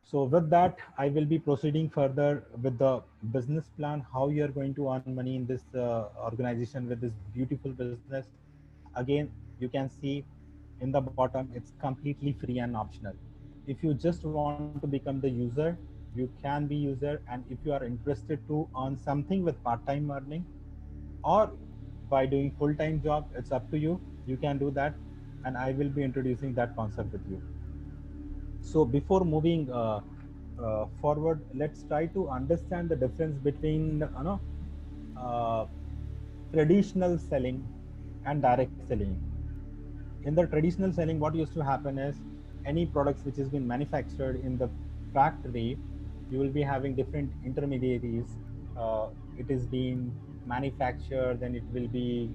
So with that, I will be proceeding further with the business plan, how you are going to earn money in this organization with this beautiful business. Again, you can see in the bottom, it's completely free and optional. If you just want to become the user, you can be user. And if you are interested to earn something with part-time earning or by doing full-time job, it's up to you. You can do that. And I will be introducing that concept with you. So before moving forward, let's try to understand the difference between uh, traditional selling and direct selling. In the traditional selling, what used to happen is any products which has been manufactured in the factory, you will be having different intermediaries. It is being manufactured, then it will be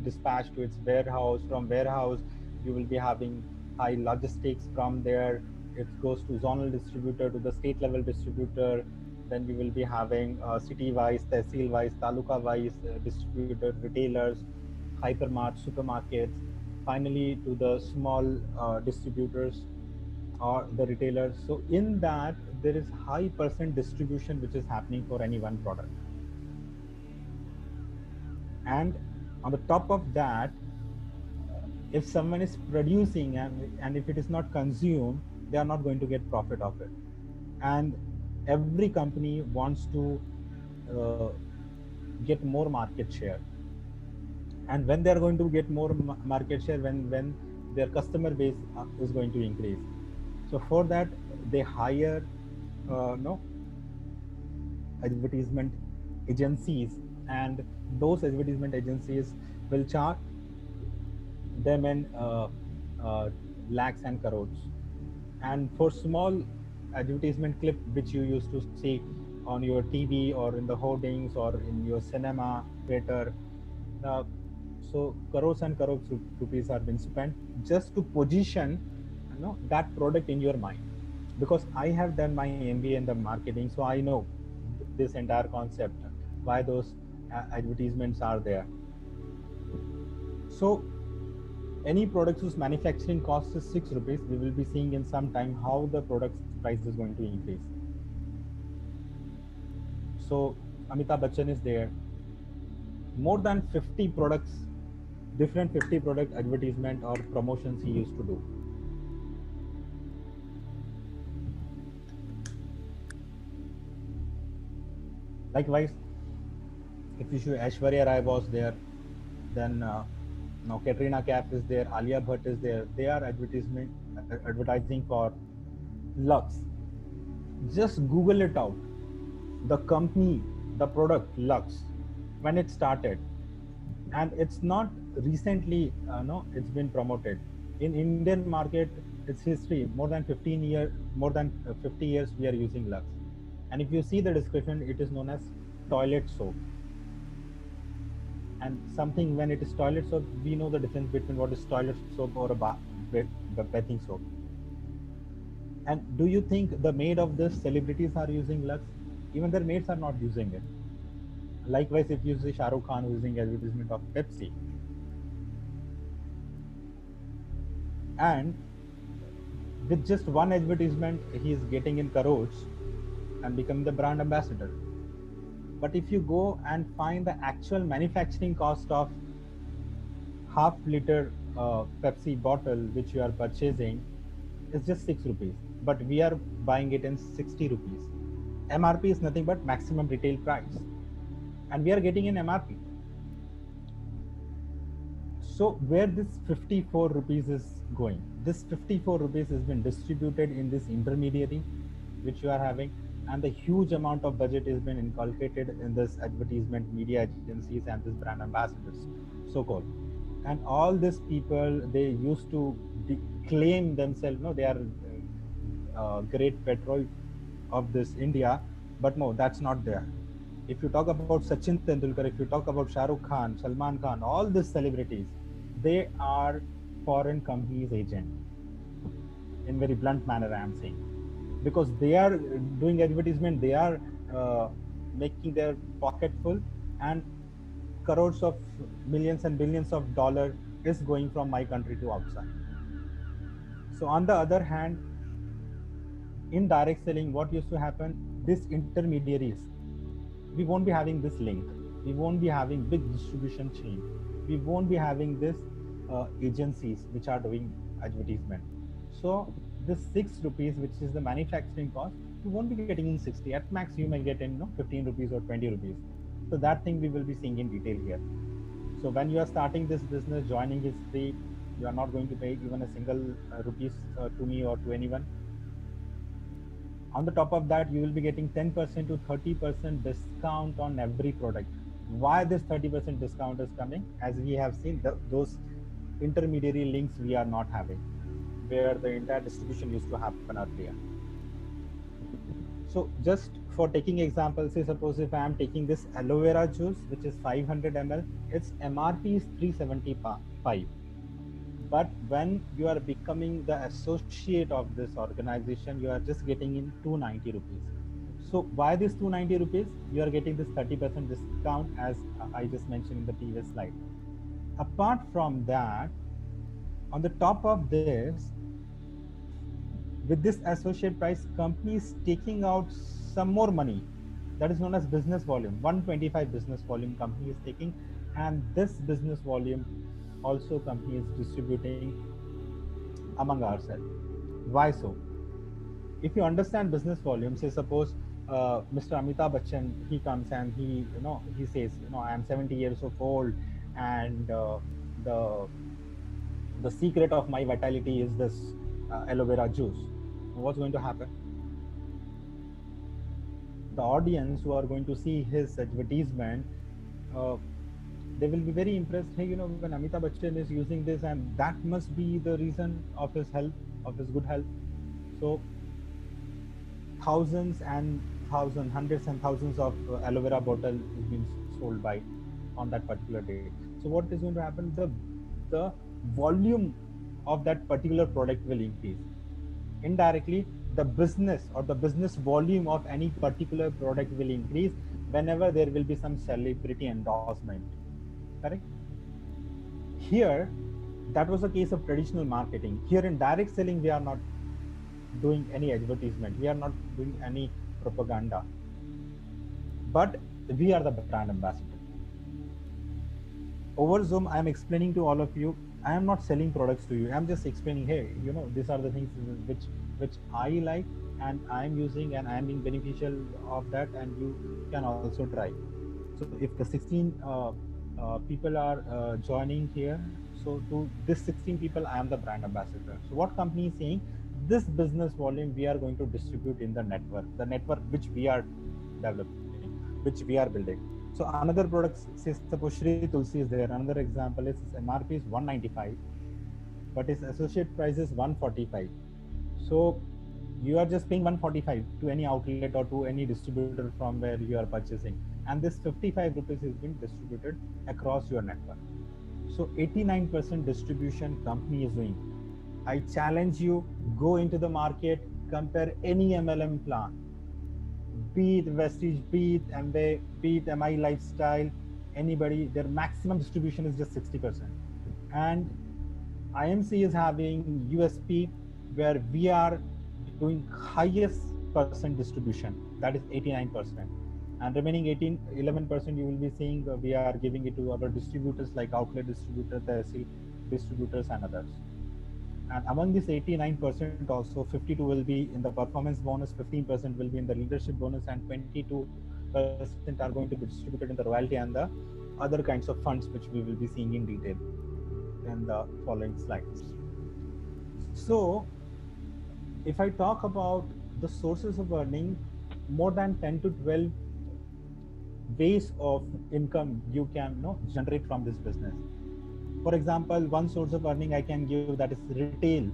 dispatched to its warehouse. From warehouse, you will be having high logistics from there. It goes to zonal distributor, to the state level distributor. Then we will be having city wise, tehsil wise, taluka wise distributor, retailers, hypermart, supermarkets, finally to the small distributors or the retailers. So in that, there is high percent distribution which is happening for any one product. And on the top of that, if someone is producing and if it is not consumed, they are not going to get profit of it. And every company wants to uh, get more market share. And when they are going to get more market share, when their customer base is going to increase, so for that they hire no advertisement agencies, and those advertisement agencies will charge them in lakhs and crores. And for small advertisement clip which you used to see on your TV or in the hoardings or in your cinema theater, uh, so crores and crores rupees are being spent just to position that product in your mind. Because I have done my MBA in the marketing, so I know this entire concept, why those advertisements are there. So any products whose manufacturing cost is 6 rupees, we will be seeing in some time how the product's price is going to increase. So Amitabh Bachchan is there. More than 50 products, different 50 product advertisement or promotions he used to do. Likewise, if you see Aishwarya Rai was there, then now Katrina Kaif is there, Alia Bhatt is there. They are advertising for Lux. Just Google it out. The company, the product Lux, when it started, and it's not recently, no, it's been promoted. In Indian market, it's history. More than 50 years we are using Lux. And if you see the description, it is known as toilet soap. And something, when it is toilet soap, we know the difference between what is toilet soap or a bathing soap. And do you think the maid of this celebrities are using Lux? Even their maids are not using it. Likewise, if you see Shah Rukh Khan using advertisement of Pepsi, and with just one advertisement, he is getting in crores and becoming the brand ambassador. But if you go and find the actual manufacturing cost of half-liter Pepsi bottle which you are purchasing, is just 6 rupees. But we are buying it in 60 rupees. MRP is nothing but maximum retail price. And we are getting in MRP. So where this 54 rupees is going, this 54 rupees has been distributed in this intermediary which you are having, and the huge amount of budget has been inculcated in this advertisement media agencies and this brand ambassadors, so called. And all these people, they used to claim themselves, no, they are great patriot of this India, but no, that's not there. If you talk about Sachin Tendulkar, if you talk about Shah Rukh Khan, Salman Khan, all these celebrities, they are foreign companies' agent. In very blunt manner, I am saying, because they are doing advertisement, they are making their pocket full, and crores of millions and billions of dollars is going from my country to outside. So on the other hand, In direct selling, what used to happen, these intermediaries, we won't be having this link, we won't be having big distribution chain, we won't be having this agencies which are doing advertisement. So this 6 rupees, which is the manufacturing cost, you won't be getting in 60. At max you may get in 15 rupees or 20 rupees. So that thing we will be seeing in detail here. So when you are starting this business, joining is free. You are not going to pay even a single rupees to me or to anyone. On the top of that, you will be getting 10% to 30% discount on every product. Why this 30% discount is coming? As we have seen, those intermediary links we are not having, where the entire distribution used to happen earlier. So just for taking example, say suppose if I am taking this aloe vera juice, which is 500 ml, its MRP is 375. But when you are becoming the associate of this organization, you are just getting in 290 rupees. So why this 290 rupees? You are getting this 30% discount, as I just mentioned in the previous slide. Apart from that, on the top of this, with this associate price, company is taking out some more money, that is known as business volume. 125 business volume company is taking, and this business volume also company is distributing among ourselves. Why so? If you understand business volume, say suppose Mr. Amitabh Bachchan, he comes and he says, I am 70 years of old, and the the secret of my vitality is this aloe vera juice. What's going to happen? The audience who are going to see his advertisement, uh, they will be very impressed. Hey, when Amitabh Bachchan is using this, and that must be the reason of his health, of his good health. So thousands and thousands, hundreds and thousands of aloe vera bottle is being sold by on that particular day. So what is going to happen? The volume of that particular product will increase. Indirectly, the business or the business volume of any particular product will increase whenever there will be some celebrity endorsement. Correct? Here, that was a case of traditional marketing. Here in direct selling, we are not doing any advertisement, we are not doing any propaganda, but we are the brand ambassador. Over Zoom, I am explaining to all of you, I am not selling products to you, I'm just explaining, hey, these are the things which I like and I am using, and I am being beneficial of that, and you can also try. So if the 16 people are joining here, so to this 16 people, I am the brand ambassador. So what company is saying, this business volume we are going to distribute in the network which we are developing, which we are building. So another product, say suppose Shri Tulsi is there, another example is its MRP is 195, but its associate price is 145. So you are just paying 145 to any outlet or to any distributor from where you are purchasing, and this 55 rupees is being distributed across your network. So 89% distribution company is doing. I challenge you, go into the market, compare any MLM plan, be it Vestige, be it Amway, be it MI Lifestyle, anybody, their maximum distribution is just 60%. And IMC is having USP where we are doing highest percent distribution, that is 89%. And remaining 11% you will be seeing we are giving it to our distributors like outlet distributors, tehsil distributors, and others. And among this 89%, also 52 will be in the performance bonus, 15% will be in the leadership bonus, and 22% are going to be distributed in the royalty and the other kinds of funds, which we will be seeing in detail in the following slides. So if I talk about the sources of earning, more than 10 to 12 ways of income you can generate from this business. For example, one source of earning I can give, that is retailing.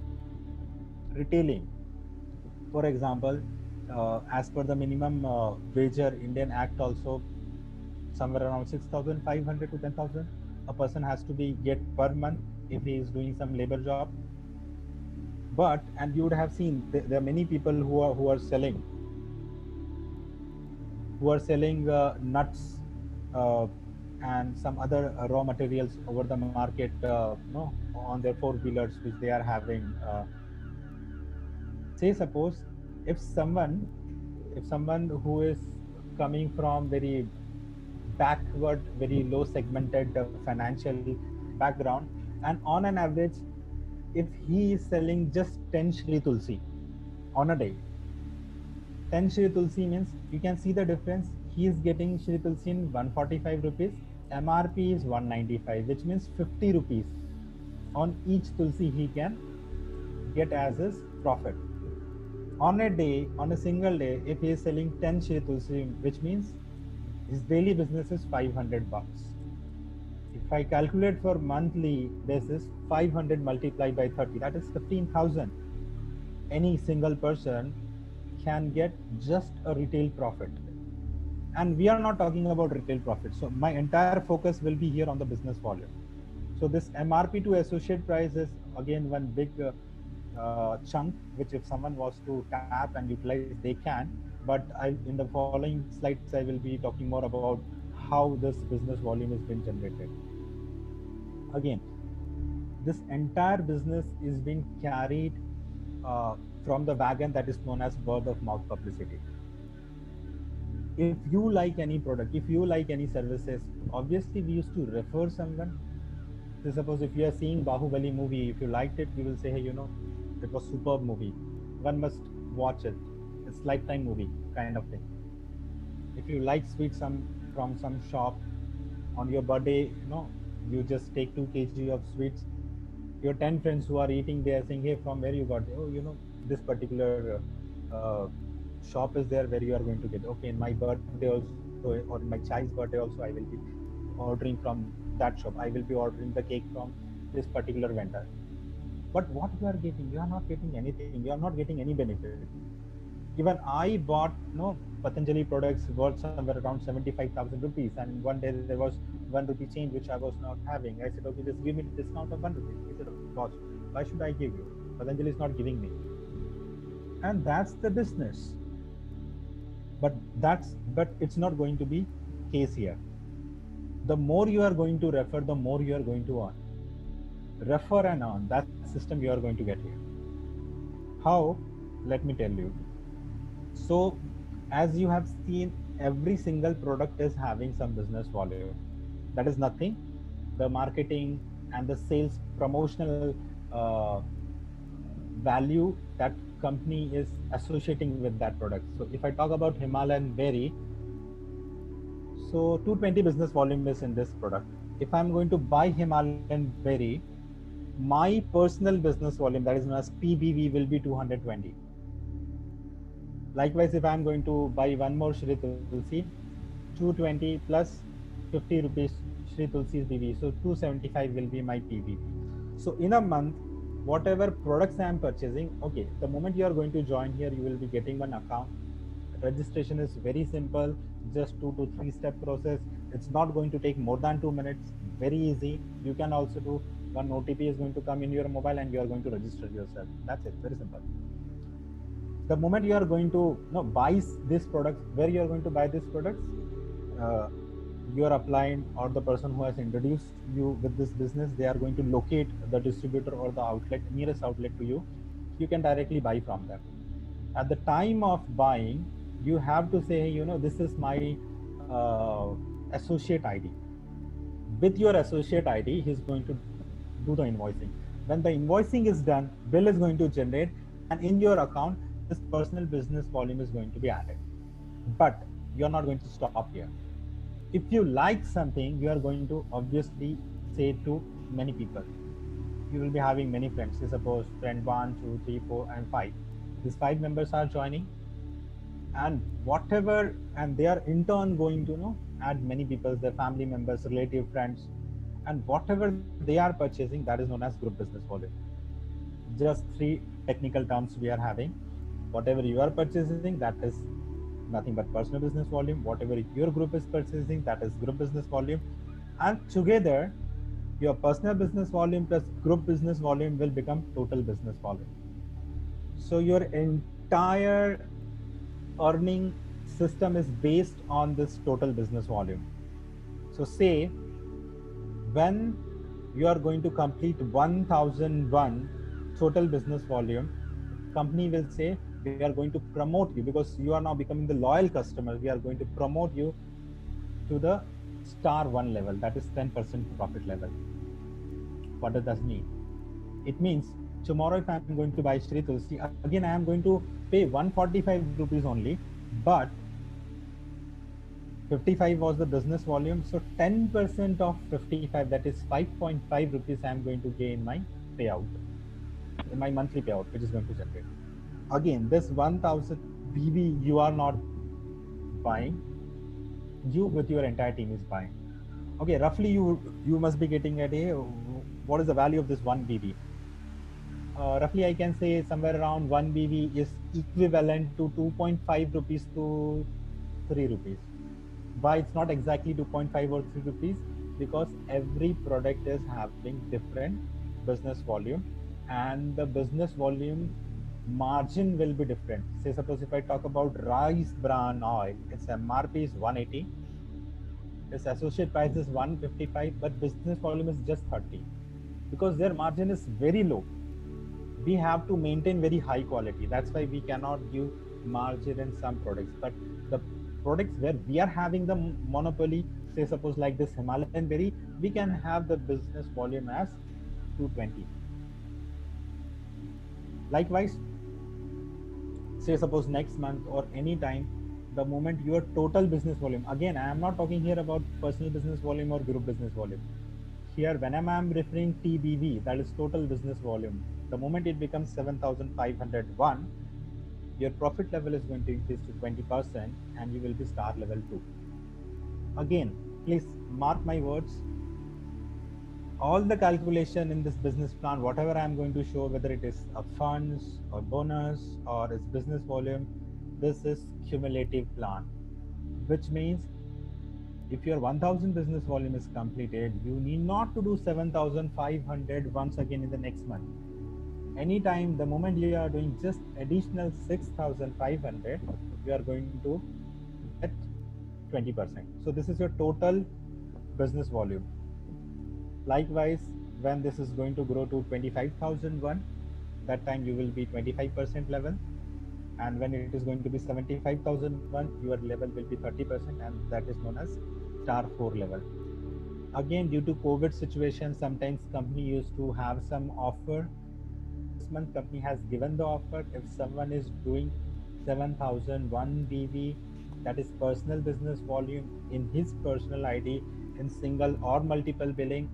For example, as per the minimum wager Indian Act, also somewhere around 6,500 to 10,000 a person has to be get per month if he is doing some labor job. But, and you would have seen there are many people who are selling nuts and some other raw materials over the market, on their four-wheelers which they are having. Say suppose if someone who is coming from very backward, very low segmented financial background, and on an average, if he is selling just 10 Shri Tulsi on a day, 10 Shri Tulsi means you can see the difference. He is getting Shri Tulsi in 145 rupees, MRP is 195, which means 50 rupees on each Tulsi he can get as his profit. On a day, on a single day, if he is selling 10 Shri Tulsi, which means his daily business is 500 bucks. If I calculate for monthly basis, 500 multiplied by 30, that is 15,000. Any single person can get just a retail profit. And we are not talking about retail profit. So my entire focus will be here on the business volume. So this MRP to associate price is again one big chunk, which if someone was to tap and utilize, they can. But in the following slides, I will be talking more about how this business volume is being generated. Again, this entire business is being carried from the wagon that is known as word of mouth publicity. If you like any product, if you like any services, obviously we used to refer someone. So suppose if you are seeing Bahubali movie, if you liked it, you will say, hey, it was superb movie. One must watch it. It's lifetime movie kind of thing. If you like sweets from some shop on your birthday, you just take 2 kg of sweets. Your 10 friends who are eating, they are saying, hey, from where you got it? Oh, this particular shop is there where you are going to get. Okay, in my birthday also, or in my child's birthday also, I will be ordering from that shop. I will be ordering the cake from this particular vendor. But what you are getting? You are not getting anything. You are not getting any benefit. Even I bought Patanjali products worth somewhere around 75,000 rupees, and one day there was 1 rupee change which I was not having. I said, okay, just give me the discount of 1 rupee. He said, boss, why should I give you? Patanjali is not giving me. And that's the business. But it's not going to be case here. The more you are going to refer, the more you are going to earn. Refer and earn, that system you are going to get here. How? Let me tell you. So as you have seen, every single product is having some business volume. That is nothing. The marketing and the sales promotional value that company is associating with that product. So if I talk about Himalayan Berry, so 220 business volume is in this product. If I'm going to buy Himalayan Berry, my personal business volume, that is known as PBV, will be 220. Likewise, if I'm going to buy one more Shri Tulsi, 220 plus 50 rupees Shri Tulsi's PBV, so 275 will be my PBV. So in a month, whatever products I am purchasing, okay, the moment you are going to join here, you will be getting one account. Registration is very simple, just 2 to 3 step process. It's not going to take more than 2 minutes. Very easy. You can also do one OTP is going to come in your mobile and you are going to register yourself. That's it. Very simple. The moment you are going to buy this product, where you are going to buy this products, you are applying, or the person who has introduced you with this business, they are going to locate the distributor or the outlet, nearest outlet to you. You can directly buy from them. At the time of buying, you have to say, this is my associate ID. With your associate ID, he's going to do the invoicing. When the invoicing is done, bill is going to generate, and in your account, this personal business volume is going to be added. But you're not going to stop here. If you like something, you are going to obviously say to many people. You will be having many friends. Say suppose friend 1, 2, 3, 4, and 5. These 5 members are joining, and whatever, and they are in turn going to add many people, their family members, relative, friends, and whatever they are purchasing, that is known as group business volume. Just 3 technical terms we are having. Whatever you are purchasing, that is nothing but personal business volume. Whatever your group is purchasing, that is group business volume. And together, your personal business volume plus group business volume will become total business volume. So your entire earning system is based on this total business volume. So say when you are going to complete 1001 total business volume, company will say We are going to promote you because you are now becoming the loyal customer. We are going to promote you to the star 1 level, that is 10% profit level. What does that mean? It means tomorrow if I am going to buy Shri Tulsi, again I am going to pay 145 rupees only, but 55 was the business volume. So 10% of 55, that is 5.5 rupees I am going to gain my payout, in my monthly payout, which is going to generate. Again, this 1000 BV you are not buying, you with your entire team is buying. Okay, roughly you must be getting at a, what is the value of this 1 BV? Roughly I can say somewhere around 1 BV is equivalent to 2.5 rupees to 3 rupees. Why it's not exactly 2.5 or 3 rupees? Because every product is having different business volume, and the business volume margin will be different. Say suppose if I talk about rice bran oil, its MRP is 180, its associate price is 155, but business volume is just 30. Because their margin is very low, we have to maintain very high quality. That's why we cannot give margin in some products. But the products where we are having the monopoly, say suppose like this Himalayan berry, we can have the business volume as 220. Likewise, say suppose next month or any time, the moment your total business volume, again I am not talking here about personal business volume or group business volume. Here when I am referring TBV, that is total business volume, the moment it becomes 7,501, your profit level is going to increase to 20% and you will be star level 2. Again, please mark my words, all the calculation in this business plan, whatever I am going to show, whether it is a funds or bonus or its business volume, this is cumulative plan, which means if your 1000 business volume is completed, you need not to do 7,500 once again in the next month. Anytime, the moment you are doing just additional 6,500, you are going to get 20%. So this is your total business volume. Likewise, when this is going to grow to 25,001, that time you will be 25% level. And when it is going to be 75,001, your level will be 30%, and that is known as star 4 level. Again, due to COVID situation, sometimes company used to have some offer. This month company has given the offer. If someone is doing 7,001 BV, that is personal business volume in his personal ID in single or multiple billing,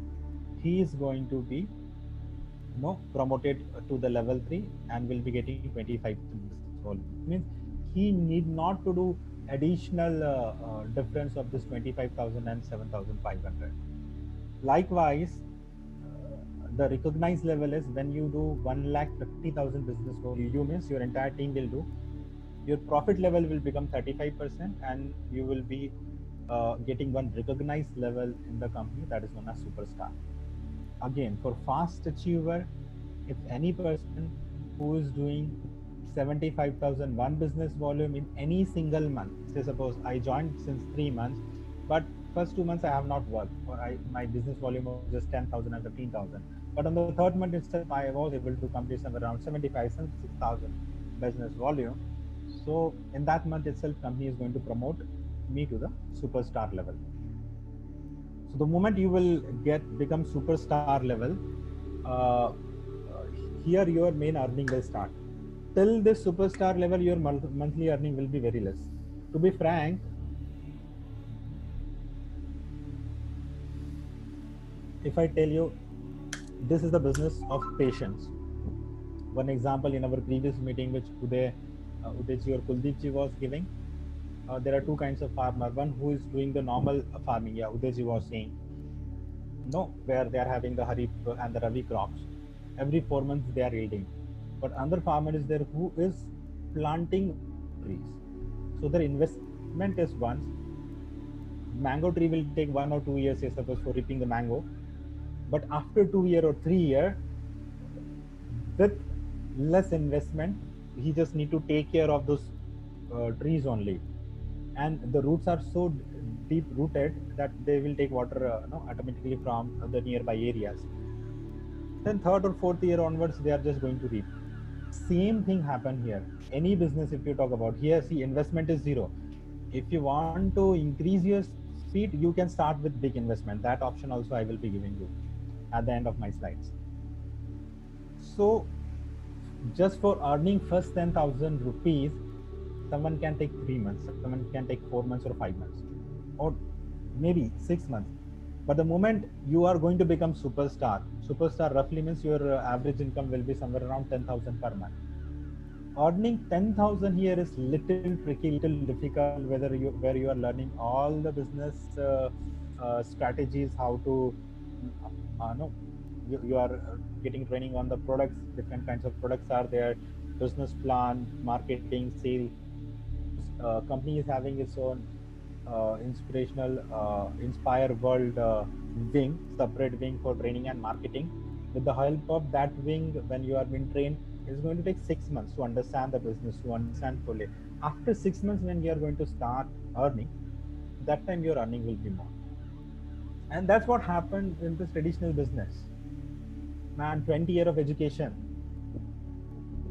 he is going to be promoted to the level 3 and will be getting 25 business volume. Means he need not to do additional difference of this 25,000 and 7,500. Likewise, the recognized level is when you do 1,50,000 business volume, you means your entire team will do, your profit level will become 35% and you will be getting one recognized level in the company, that is known as superstar. Again, for fast achiever, if any person who is doing 75,001 business volume in any single month, say suppose I joined since 3 months, but first 2 months I have not worked, or my business volume was just 10,000 and 15,000. But on the third month itself, I was able to complete somewhere around 76,000 business volume. So in that month itself, company is going to promote me to the superstar level. So the moment you will become superstar level, here your main earning will start. Till this superstar level, your monthly earning will be very less. To be frank, if I tell you, this is the business of patience. One example in our previous meeting, which Udayji or Kuldeepji was giving, there are two kinds of farmer. One who is doing the normal farming, Udayji was saying, where they are having the Harif and the Ravi crops. Every 4 months they are yielding. But another farmer is there who is planting mango trees. So their investment is once. Mango tree will take 1 or 2 years, say suppose, for reaping the mango. But after 2 years or 3 years, with less investment, he just need to take care of those trees only. And the roots are so deep rooted that they will take water automatically from the nearby areas. Then third or fourth year onwards, they are just going to reap. Same thing happen here. Any business, if you talk about here, see, investment is zero. If you want to increase your speed, you can start with big investment. That option also I will be giving you at the end of my slides. So just for earning first 10,000 rupees, someone can take 3 months, someone can take 4 months or 5 months, or maybe 6 months. But the moment you are going to become superstar roughly means your average income will be somewhere around 10,000 per month. Earning 10,000 here is little tricky, little difficult, whether you where you are learning all the business strategies, how to no, you are getting training on the products, different kinds of products are there, business plan, marketing, sale. Company is having its own inspirational inspire world wing, separate wing for training and marketing. With the help of that wing, when you are being trained, it's going to take 6 months to understand the business, to understand fully. After 6 months, when you are going to start earning, that time your earning will be more. And that's what happened in this traditional business. Man, 20 year of education,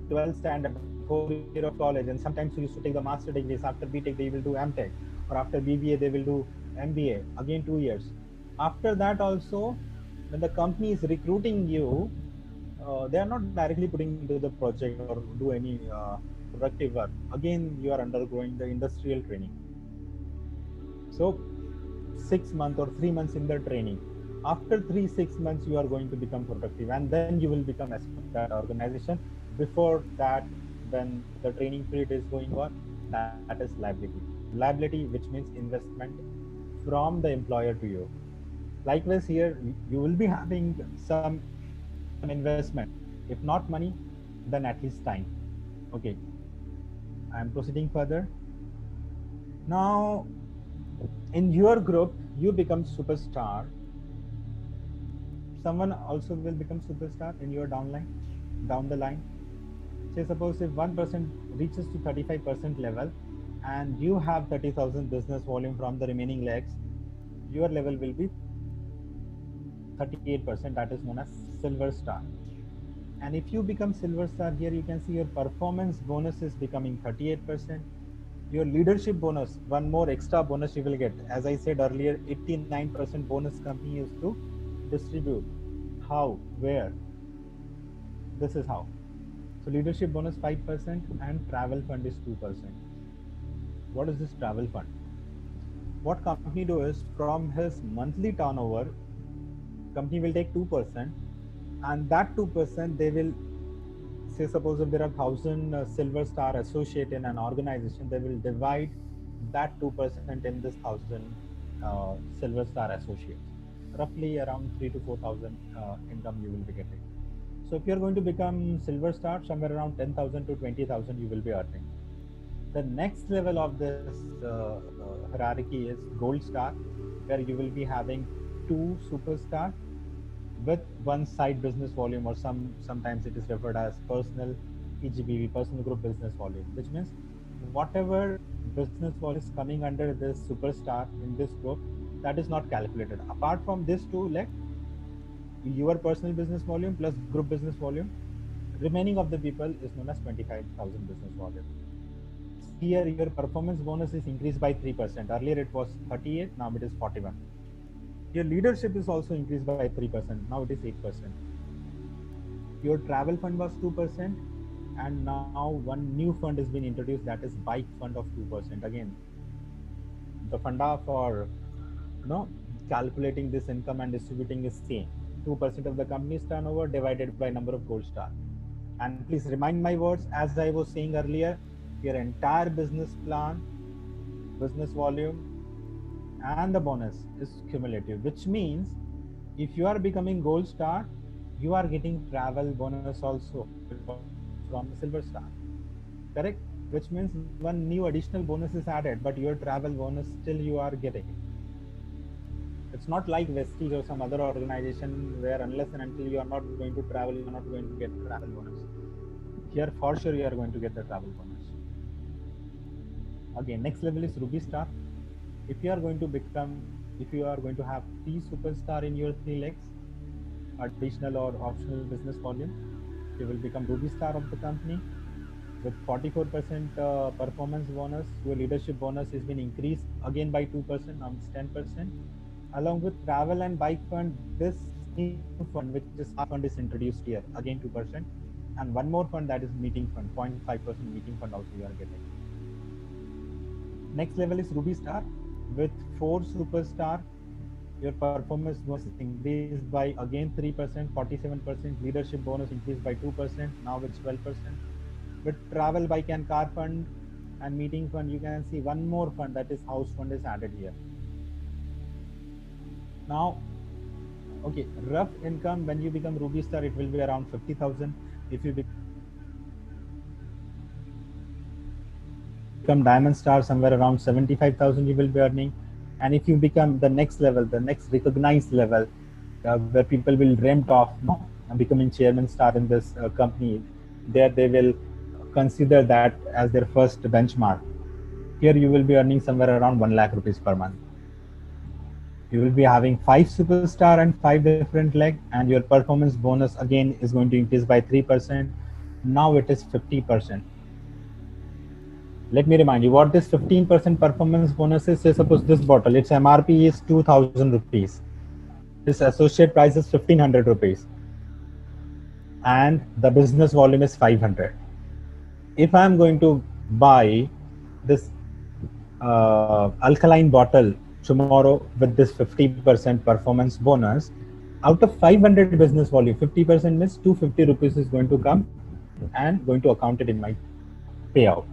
12th standard, 4 year of college, and sometimes we used to take the master degrees. After BTech, they will do MTech, or after BBA, they will do MBA. Again, 2 years. After that, also, when the company is recruiting you, they are not directly putting into the project or do any productive work. Again, you are undergoing the industrial training. So 6 months or 3 months in the training. After 3 6 months, you are going to become productive, and then you will become as that organization. Before that, when the training period is going on, that is liability. Liability, which means investment from the employer to you. Likewise, here you will be having some investment. If not money, then at least time. Okay, I am proceeding further. Now, in your group, you become superstar. Someone also will become superstar in your down the line. Say suppose if one person reaches to 35% level, and you have 30,000 business volume from the remaining legs, your level will be 38%. That is known as silver star. And if you become silver star, here you can see your performance bonus is becoming 38%. Your leadership bonus, one more extra bonus you will get. As I said earlier, 89% bonus company used to distribute. How? Where? This is how. So leadership bonus 5% and travel fund is 2%. What is this travel fund? What company do is from his monthly turnover, company will take 2%, and that 2% they will say, suppose if there are 1,000 silver star associate in an organization, they will divide that 2% in this 1,000 silver star associates. Roughly around 3 to 4,000 income you will be getting. So if you are going to become silver star, somewhere around 10,000 to 20,000 you will be earning. The next level of this hierarchy is gold star, where you will be having 2 superstar with one side business volume, or sometimes it is referred as personal PGBV, personal group business volume, which means whatever business volume is coming under this superstar in this group, that is not calculated. Apart from this two leg, your personal business volume plus group business volume, remaining of the people is known as 25,000 business volume. Here your performance bonus is increased by 3%. Earlier it was 38, now it is 41. Your leadership is also increased by 3%. Now it is 8%. Your travel fund was 2%, and now one new fund has been introduced, that is bike fund of 2%. Again, the funda for calculating this income and distributing is same. 2% of the company's turnover divided by number of gold star. And please remind my words, as I was saying earlier, your entire business plan, business volume, and the bonus is cumulative, which means if you are becoming gold star, you are getting travel bonus also from the silver star, correct? Which means one new additional bonus is added, but your travel bonus still you are getting. It's not like Vestige or some other organization where unless and until you are not going to travel, you are not going to get travel bonus. Here for sure you are going to get the travel bonus. Again, next level is Ruby Star. If you are going to have 3 superstar in your 3 legs, additional or optional business volume, you will become Ruby Star of the company. With 44% performance bonus, your leadership bonus has been increased again by 2%, now it's 10%. Along with travel and bike fund, this new fund, which is fund, is introduced here, again 2%. And one more fund, that is meeting fund, 0.5% meeting fund also you are getting. Next level is Ruby Star. With 4 superstar, your performance bonus increased by again 3%, 47%. Leadership bonus increased by 2%, now it's 12%. With travel, bike and car fund and meeting fund, you can see one more fund, that is house fund, is added here. Now, okay, rough income when you become Ruby Star, it will be around 50,000. If you become Diamond Star, somewhere around 75,000 you will be earning. And if you become the next level, the next recognized level, where people will dreamt of becoming Chairman Star in this company, there they will consider that as their first benchmark. Here you will be earning somewhere around 1 lakh rupees per month. You will be having 5 superstar and 5 different leg, and your performance bonus again is going to increase by 3%. Now it is 50%. Let me remind you what this 15% performance bonus is. Say suppose this bottle, its MRP is 2,000 rupees. This associate price is 1,500 rupees. And the business volume is 500. If I am going to buy this alkaline bottle tomorrow with this 50% performance bonus, out of 500 business volume, 50% means 250 rupees is going to come and going to account it in my payout.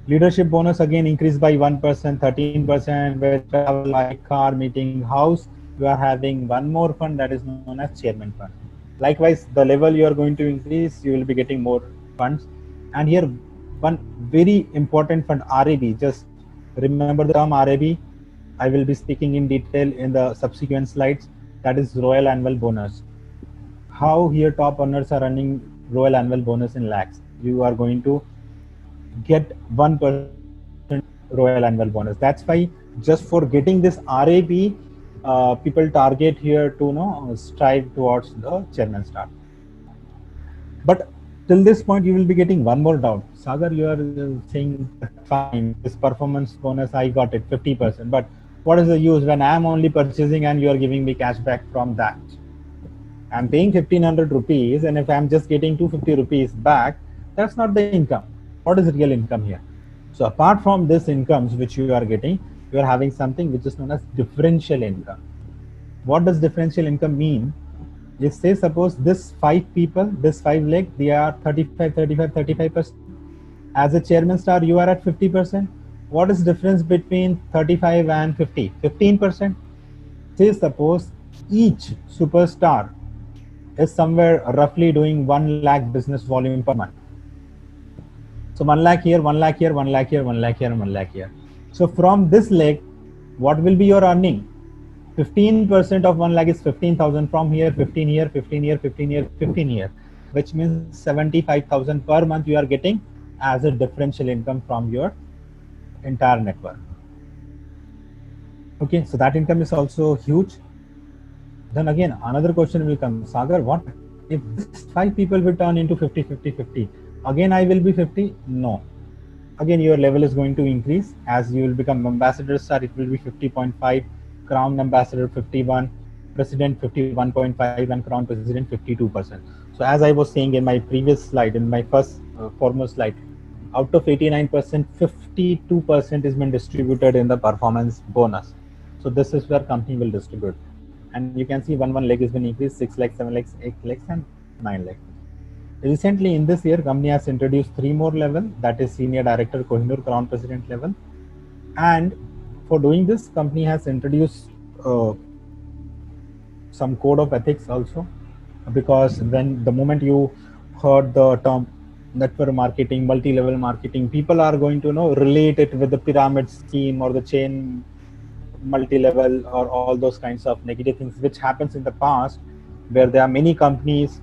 Leadership bonus again increased by 1%, 13%. With travel, like car, meeting, house, you are having one more fund, that is known as Chairman Fund. Likewise, the level you are going to increase, you will be getting more funds. And here, one very important fund, RAB. Just remember the term RAB. I will be speaking in detail in the subsequent slides. That is Royal Annual Bonus. How here top earners are running Royal Annual Bonus in lakhs. You are going to get 1% Royal Annual Bonus. That's why just for getting this RAB, people target here to strive towards the Chairman Star. But till this point, you will be getting one more doubt. Sagar, you are saying fine, this performance bonus I got it 50%, but what is the use when I am only purchasing and you are giving me cash back from that? I'm paying 1,500 rupees, and if I'm just getting 250 rupees back, that's not the income. What is real income here? So apart from this incomes which you are getting, you are having something which is known as differential income. What does differential income mean? If say suppose this 5 people, this 5 leg, they are 35%. As a Chairman Star, you are at 50%. What is difference between 35 and 50? 15%. Say suppose each superstar is somewhere roughly doing 1 lakh business volume per month. So 1 lakh here, 1 lakh here, 1 lakh here, 1 lakh here, and 1 lakh here. So from this leg, what will be your earning? 15% of 1 lakh is 15,000. From here, 15 here, 15 here, 15 here, 15 here, which means 75,000 per month you are getting as a differential income from your entire network. Okay, so that income is also huge. Then again, another question will come, Sagar, what if this 5 people will turn into 50, 50, 50? Again, I will be 50? No. Again, your level is going to increase. As you will become Ambassador Star, it will be 50.5, Crown Ambassador 51, President 51.5, and Crown President 52%. So as I was saying in my previous slide, in my first foremost slide, out of 89%, 52% is been distributed in the performance bonus. So this is where company will distribute. And you can see one leg has been increased, 6 lakhs, 7 lakhs, 8 lakhs, and 9 lakhs. Recently in this year, company has introduced 3 more level, that is Senior Director, Kohinoor, Crown President level. And for doing this, company has introduced some code of ethics also, because when the moment you heard the term network marketing, multi-level marketing, people are going to relate it with the pyramid scheme or the chain multi-level or all those kinds of negative things which happens in the past, where there are many companies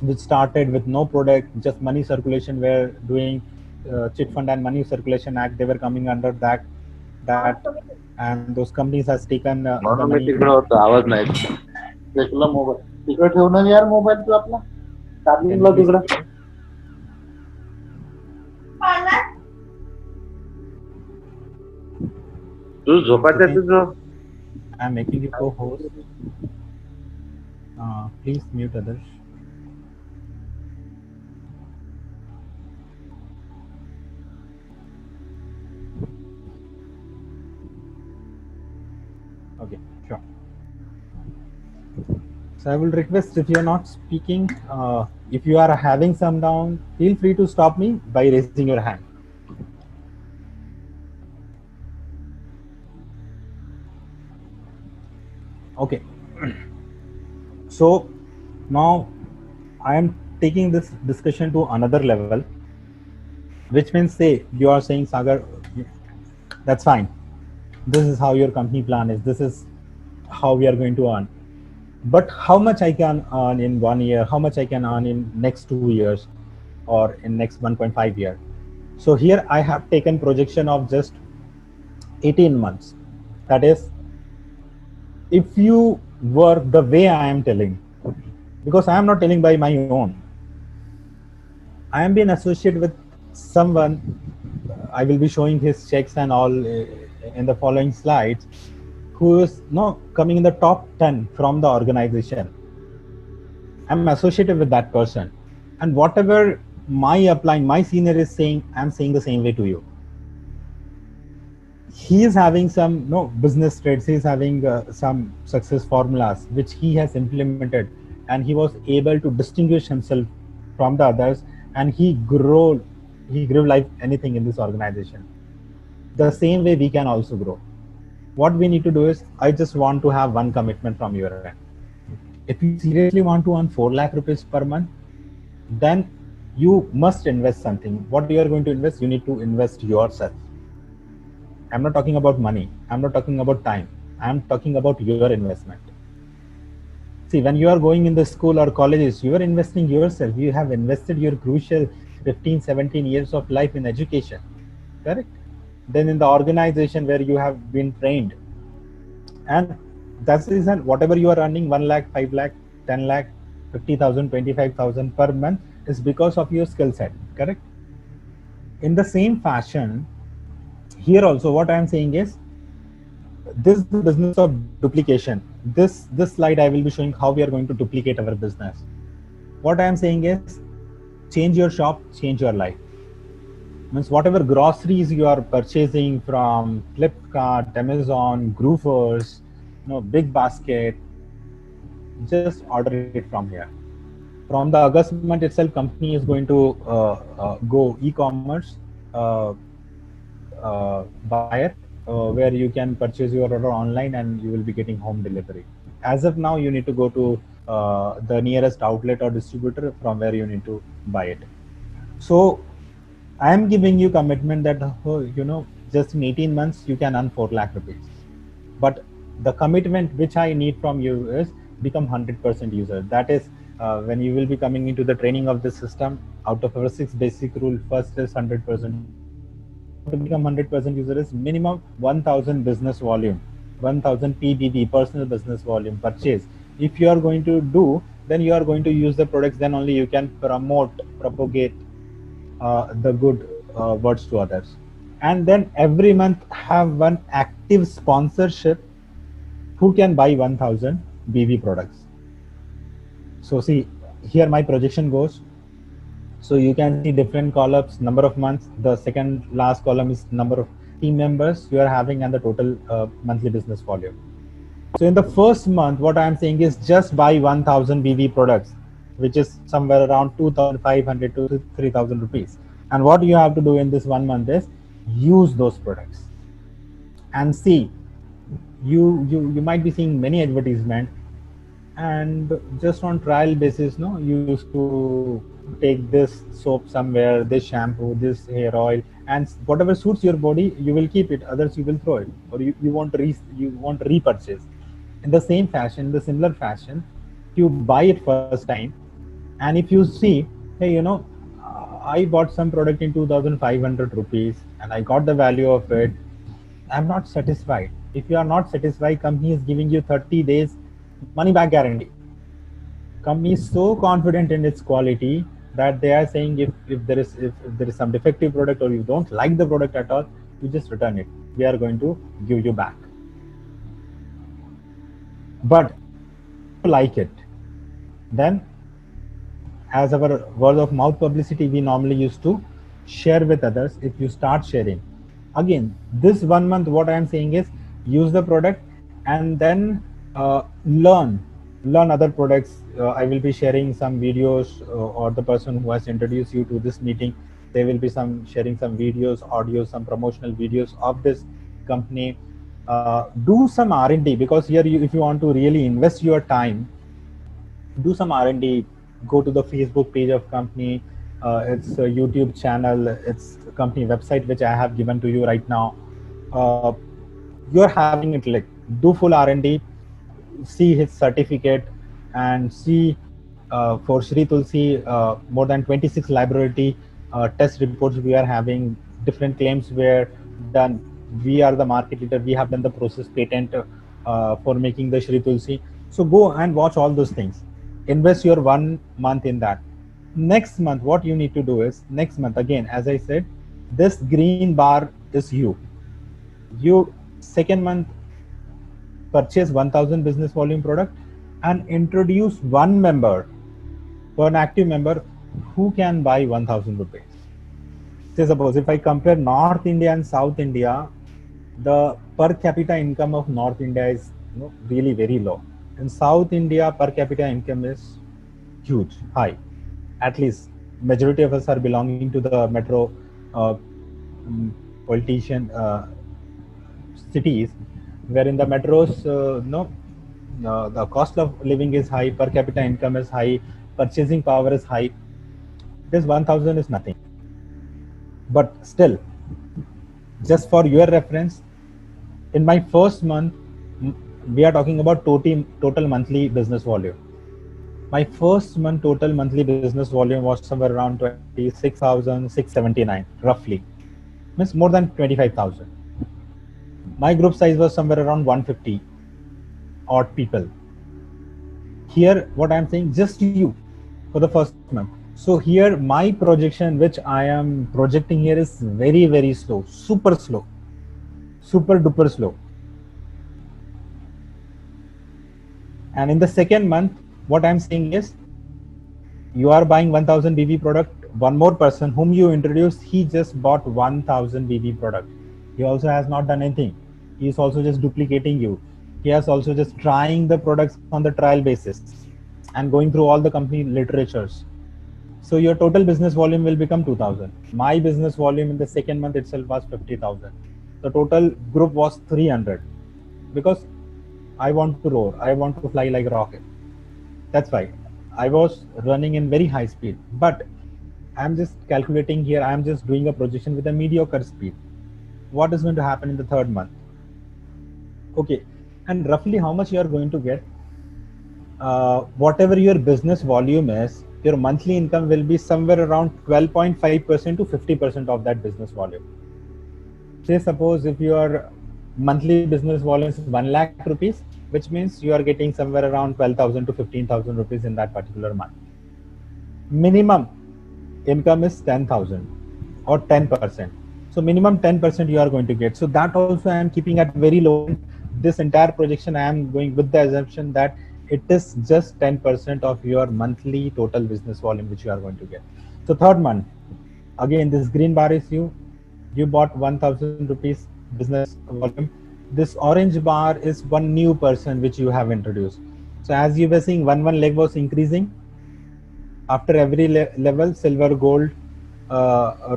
which started with no product, just money circulation, were doing chit fund and money circulation act, they were coming under that and those companies has taken the money. आवाज नाही. Mobile तिकडे ठेवून यार mobile तू आपला. Can you please repeat it? तू झोपायचं Sithin, तुझं. I'm making you co-host. Please mute others. Okay, sure. So I will request if you are not speaking, if you are having some down, feel free to stop me by raising your hand. Okay. So now I am taking this discussion to another level, which means say you are saying Sagar, that's fine. This is how your company plan is. This is how we are going to earn. But how much I can earn in 1 year, how much I can earn in next 2 years or in next 1.5 year. So here I have taken projection of just 18 months. That is, if you work the way I am telling, because I am not telling by my own, I am being associated with someone. I will be showing his checks and all in the following slides, who is now coming in the top 10 from the organization. I'm associated with that person, and whatever my applying, my senior is saying, I'm saying the same way to you. He is having some no business traits. He is having some success formulas which he has implemented, and he was able to distinguish himself from the others, and he grew like anything in this organization. The same way we can also grow. What we need to do is, I just want to have one commitment from your end. If you seriously want to earn 4 lakh rupees per month, then you must invest something. What you are going to invest, you need to invest yourself. I'm not talking about money, I'm not talking about time, I'm talking about your investment. See, when you are going in the school or colleges, you are investing yourself. You have invested your crucial 15, 17 years of life in education, correct? Then in the organization where you have been trained, and that's the reason whatever you are earning 1 lakh, 5 lakh, 10 lakh, 50,000, 25,000 per month is because of your skill set, correct? In the same fashion, here also what I am saying is, this is the business of duplication. This slide I will be showing how we are going to duplicate our business. What I am saying is, change your shop, change your life. Means whatever groceries you are purchasing from Flipkart, Amazon, Groupers, Big Basket, just order it from here. From the August month itself, company is going to go e-commerce buyer, where you can purchase your order online and you will be getting home delivery. As of now, you need to go to the nearest outlet or distributor from where you need to buy it. So I am giving you commitment that just in 18 months you can earn 4 lakh rupees. But the commitment which I need from you is become 100% user. That is, when you will be coming into the training of this system, out of our 6 basic rule, first is 100% user. How to become 100% user is minimum 1000 business volume, 1000 PBV, personal business volume purchase. If you are going to do, then you are going to use the products, then only you can propagate the good words to others. And then every month have one active sponsorship who can buy 1000 BV products. So see, here my projection goes. So you can see different columns, number of months. The second last column is number of team members you are having and the total monthly business volume. So in the first month, what I am saying is just buy 1000 BV products, which is somewhere around 2500 to 3000 rupees. And what you have to do in this 1 month is use those products and see. You might be seeing many advertisement, and just on trial basis, no, you used to take this soap somewhere, this shampoo, this hair oil, and whatever suits your body, you will keep it. Others you will throw it, or you want to repurchase. In the same fashion, the similar fashion, you buy it first time, and if you see, hey, I bought some product in 2500 rupees and I got the value of it, I'm not satisfied. If you are not satisfied, company is giving you 30 days money back guarantee. Company is so confident in its quality that they are saying if there is some defective product or you don't like the product at all, you just return it. We are going to give you back. But if you like it, then as our word of mouth publicity we normally used to share with others. If you start sharing, again this 1 month what I am saying is use the product and then learn other products. I will be sharing some videos, or the person who has introduced you to this meeting, they will be some sharing some videos, audios, some promotional videos of this company. Do some R&D, because here if you want to really invest your time, do some R&D. Go to the Facebook page of company, its YouTube channel, its company website, which I have given to you right now. You're having it, like, do full R&D, see his certificate, and see for Shri Tulsi more than 26 laboratory test reports we are having. Different claims were done. We are the market leader. We have done the process patent for making the Shri Tulsi. So go and watch all those things. Invest your 1 month in that. Next month, what you need to do is, next month again, as I said, this green bar is you. You second month purchase 1000 business volume product and introduce one active member who can buy 1000 rupees. Say suppose if I compare North India and South India, the per capita income of North India is really very low. In South India, per capita income is huge, high. At least majority of us are belonging to the metro uh, politician cities, where in the metros, the cost of living is high, per capita income is high, purchasing power is high. This 1000 is nothing. But still, just for your reference, in my first month, we are talking about total monthly business volume. My first month total monthly business volume was somewhere around 26,679, roughly. Means more than 25,000. My group size was somewhere around 150 odd people. Here, what I'm saying, just you for the first month. So here, my projection, which I am projecting here, is very, very slow, super duper slow. And in the second month, what I'm saying is, you are buying 1000 BV product. One more person whom you introduced, he just bought 1000 BV product. He also has not done anything. He is also just duplicating you. He has also just trying the products on the trial basis and going through all the company literatures. So your total business volume will become 2000. My business volume in the second month itself was 50,000. The total group was 300, because I want to roar. I want to fly like a rocket. That's why I was running in very high speed. But I'm just calculating here. I'm just doing a projection with a mediocre speed. What is going to happen in the third month? Okay, and roughly how much you are going to get? Whatever your business volume is, your monthly income will be somewhere around 12.5% to 50% of that business volume. Say suppose if your monthly business volume is 1 lakh rupees, which means you are getting somewhere around 12,000 to 15,000 rupees in that particular month. Minimum income is 10,000 or 10%. So minimum 10% you are going to get. So that also I am keeping at very low. This entire projection I am going with the assumption that it is just 10% of your monthly total business volume which you are going to get. So third month, again this green bar is you. You bought 1000 rupees business volume. This orange bar is one new person which you have introduced. So as you were seeing, one leg was increasing. After every level, silver, gold,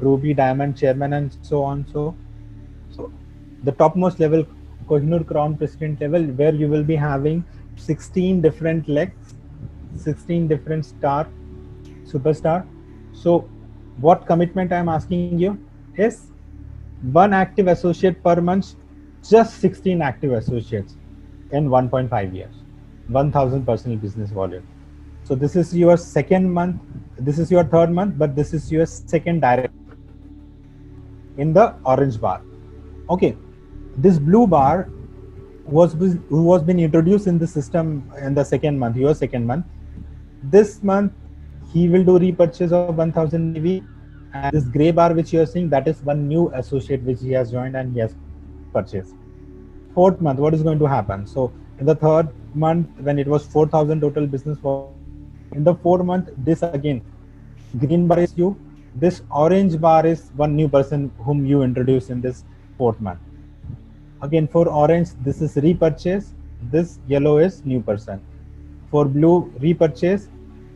ruby, diamond, chairman, and so on. So the topmost level, Kohinoor Crown President level, where you will be having 16 different legs, 16 different superstar. So what commitment I am asking you is one active associate per month, just 16 active associates in 1.5 years, 1000 personal business volume. So this is your second month, this is your third month, but this is your second direct in the orange bar. Okay, this blue bar was been introduced in the system in the second month, your second month. This month he will do repurchase of 1000 EV, and this gray bar which you are seeing, that is one new associate which he has joined and he has purchased. Fourth month, what is going to happen? So in the third month, when it was 4000 total business volume, in the 4 month, this again, green bar is you, this orange bar is one new person whom you introduce in this fourth month. Again, for orange, this is repurchase, this yellow is new person. For blue, repurchase,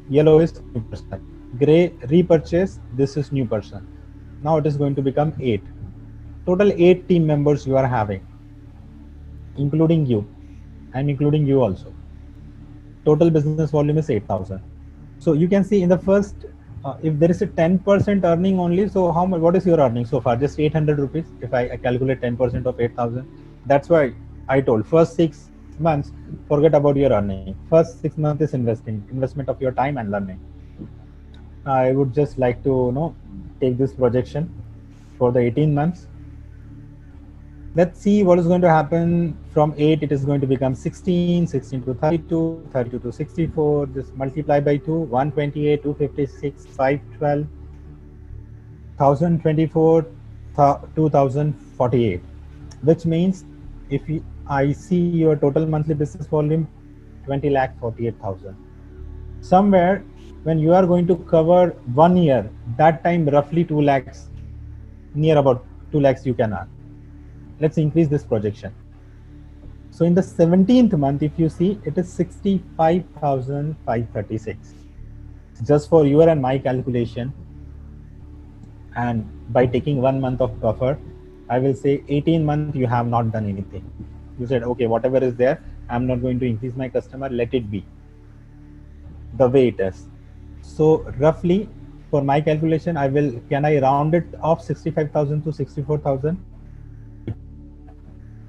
yellow is new person. Gray, repurchase, this is new person. Now it is going to become 8. Total 8 team members you are having, including you. I'm including you also. Total business volume is 8,000. So you can see in the first, if there is a 10% earning only, so how much? What is your earning so far? Just 800 rupees. If I calculate 10% of 8,000, that's why I told first 6 months, forget about your earning. First 6 months is investment of your time and learning. I would just like to take this projection for the 18 months. Let's see what is going to happen. From 8 it is going to become 16, 16 to 32, 32 to 64, just multiply by 2, 128, 256, 512, 1024, 2048, which means if I see your total monthly business volume 20,48,000. Somewhere when you are going to cover 1 year, that time roughly 2 lakhs, near about 2 lakhs you can earn. Let's increase this projection. So in the 17th month, if you see, it is 65,536. Just for your and my calculation, and by taking 1 month of buffer, I will say 18 months you have not done anything. You said, okay, whatever is there, I'm not going to increase my customer, let it be the way it is. So roughly for my calculation, can I round it off 65,000 to 64,000?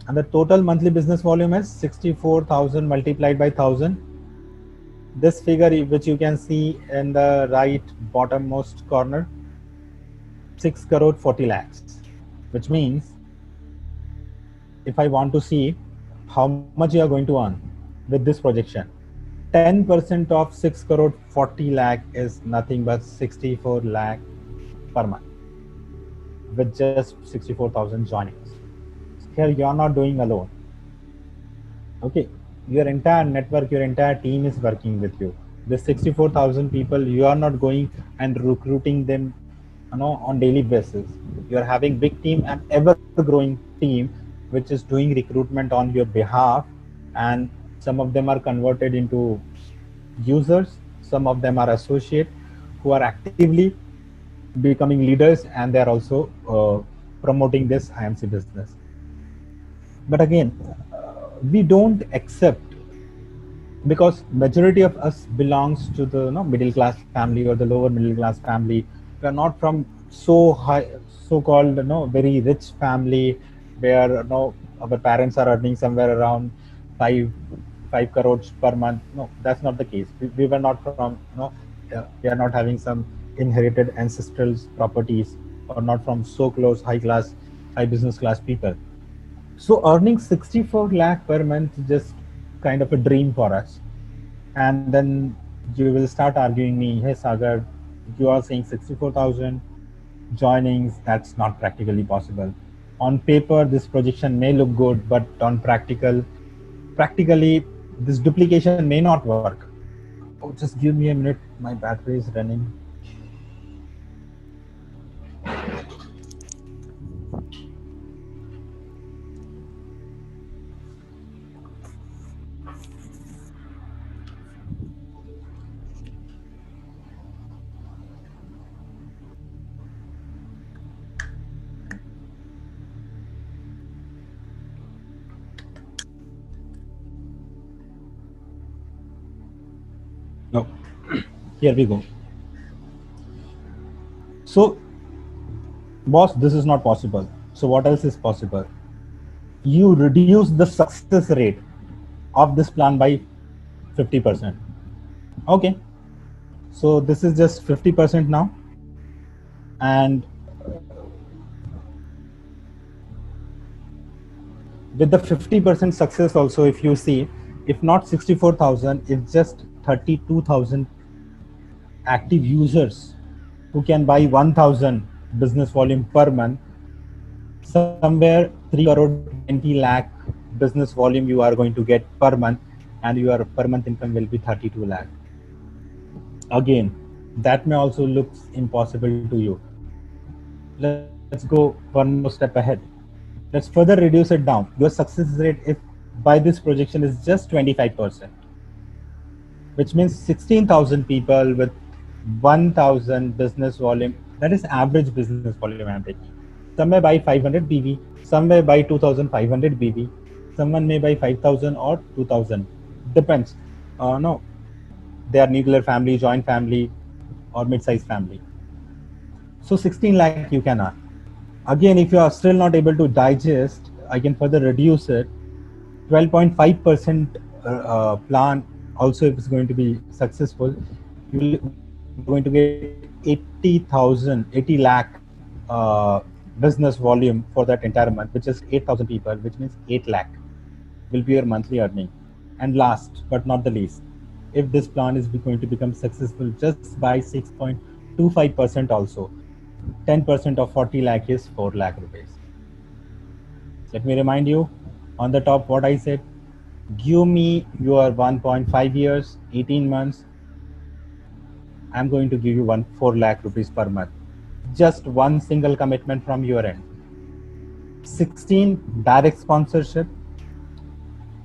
And the total monthly business volume is 64,000 multiplied by 1000. This figure, which you can see in the right bottommost corner, 6 crore 40 lakhs, which means if I want to see how much you are going to earn with this projection, 10% of 6 crore 40 lakh is nothing but 64 lakh per month with just 64,000 joinings. Here you are not doing alone. Okay, your entire network, your entire team is working with you. The 64,000 people, you are not going and recruiting them on daily basis. You are having big team and ever growing team which is doing recruitment on your behalf, and some of them are converted into users, some of them are associate who are actively becoming leaders, and they are also promoting this IMC business. But again, we don't accept, because majority of us belongs to the middle class family or the lower middle class family. We are not from so high, so-called very rich family where our parents are earning somewhere around 5 crores per month. No, that's not the case. We were not from we are not having some inherited ancestral properties, or not from so close high class, high business class people. So earning 64 lakh per month is just kind of a dream for us. And then you will start arguing me, hey Sagar, you are saying 64,000 joinings, that's not practically possible. On paper, this projection may look good, but on practically, this duplication may not work. Oh, just give me a minute, my battery is running. No, here we go. So, boss, this is not possible. So what else is possible? You reduce the success rate of this plan by 50%. Okay, so this is just 50% now, and with the 50% success also, if you see, if not 64,000, it's just 32,000 active users who can buy 1000 business volume per month, somewhere 3 crore 20 lakh business volume you are going to get per month, and your per month income will be 32 lakh. Again, that may also looks impossible to you. Let's go one more step ahead. Let's further reduce it down. Your success rate, if by this projection, is just 25%, which means 16,000 people with 1,000 business volume. That is average business volume I'm taking. Some may buy 500 BV, some may buy 2,500 BV, someone may buy 5,000 or 2,000. Depends. No, they are nuclear family, joint family, or mid-sized family. So 16 lakh you can earn. Again, if you are still not able to digest, I can further reduce it. 12.5% plan also, if it's going to be successful, you are going to get 80,000, 80 lakh business volume for that entire month, which is 8,000 people, which means 8 lakh will be your monthly earning. And last but not the least, if this plan is going to become successful just by 6.25% also, 10% of 40 lakh is 4 lakh rupees. Let me remind you on the top what I said. Give me your 1.5 years, 18 months. I'm going to give you 4 lakh rupees per month. Just one single commitment from your end. 16 direct sponsorship,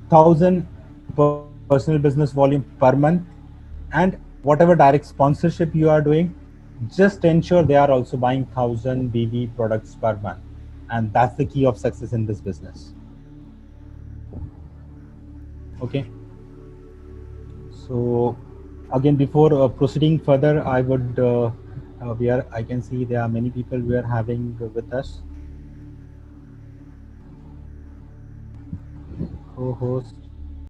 1,000 personal business volume per month, and whatever direct sponsorship you are doing, just ensure they are also buying 1,000 BV products per month. And that's the key of success in this business. Okay. So again, before proceeding further, I can see there are many people we are having with us. Co-host.